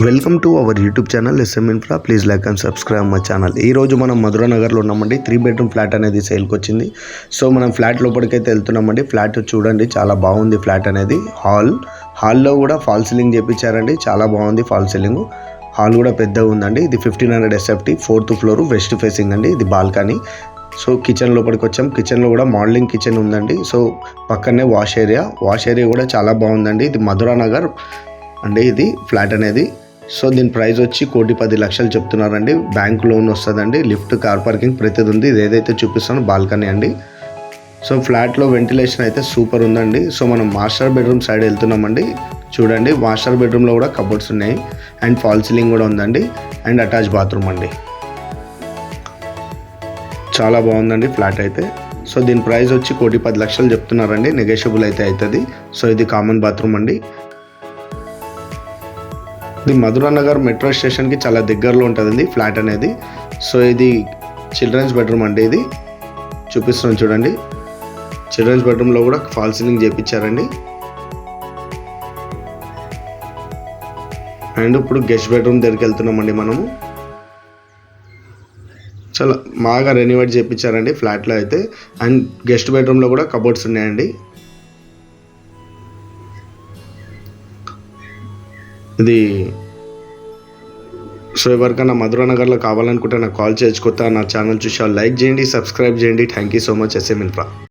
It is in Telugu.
Welcome to our YouTube channel S M infra. Please like and subscribe my channel. ఈరోజు మనం మధురా నగర్లో ఉన్నామండి. 3 బెడ్రూమ్ ఫ్లాట్ అనేది సేల్కి వచ్చింది. సో మనం ఫ్లాట్ లోపలికైతే వెళ్తున్నామండి. ఫ్లాట్ చూడండి, చాలా బాగుంది ఫ్లాట్ అనేది. హాల్లో కూడా ఫాల్ సీలింగ్ చేయించారండి, చాలా బాగుంది ఫాల్ సీలింగ్. హాల్ కూడా పెద్దగా ఉందండి. ఇది 1500 SFT, 4th floor, west facing అండి. ఇది బాల్కనీ. సో కిచెన్ లోపలికి వచ్చాం. కిచెన్లో కూడా మోడలింగ్ కిచెన్ ఉందండి. సో పక్కనే వాష్ ఏరియా కూడా చాలా బాగుందండి. ఇది మధురా నగర్ అండి ఇది ఫ్లాట్ అనేది. సో దీని ప్రైస్ వచ్చి 1,10,00,000 చెప్తున్నారండి. బ్యాంక్ లోన్ వస్తుందండి. లిఫ్ట్, కార్ పార్కింగ్ ప్రతిది ఉంది. ఇది ఏదైతే చూపిస్తానో బాల్కనీ అండి. సో ఫ్లాట్లో వెంటిలేషన్ అయితే సూపర్ ఉందండి. సో మనం మాస్టర్ బెడ్రూమ్ సైడ్ వెళ్తున్నామండి. చూడండి, మాస్టర్ బెడ్రూమ్లో కూడా కబోర్డ్స్ ఉన్నాయి అండ్ ఫాల్ సీలింగ్ కూడా ఉందండి అండ్ అటాచ్ బాత్రూమ్ అండి. చాలా బాగుందండి ఫ్లాట్ అయితే. సో దీని ప్రైస్ వచ్చి 1,10,00,000 చెప్తున్నారండి. నెగోషియబుల్ అయితే అవుతుంది. సో ఇది కామన్ బాత్రూమ్ అండి. ఇది మధురా నగర్ మెట్రో స్టేషన్కి చాలా దగ్గరలో ఉంటుందండి ఫ్లాట్ అనేది. సో ఇది చిల్డ్రన్స్ బెడ్రూమ్ అండి. ఇది చూపిస్తున్నాను చూడండి. చిల్డ్రన్స్ బెడ్రూమ్లో కూడా ఫాల్ సీలింగ్ చేయించారండి. అండ్ ఇప్పుడు గెస్ట్ బెడ్రూమ్ దగ్గరికి వెళ్తున్నామండి మనము. చాలా బాగా రెనోవేట్ చేయించారండి ఫ్లాట్లో అయితే. అండ్ గెస్ట్ బెడ్రూమ్లో కూడా కబోర్డ్స్ ఉన్నాయండి. ఇది సో ఎవరికైనా మధురా నగర్లో కావాలనుకుంటే నాకు కాల్ చేయొచ్చు. కొత్త నా ఛానల్ చూసి లైక్ చేయండి, సబ్స్క్రైబ్ చేయండి. Thank you so much SM infra.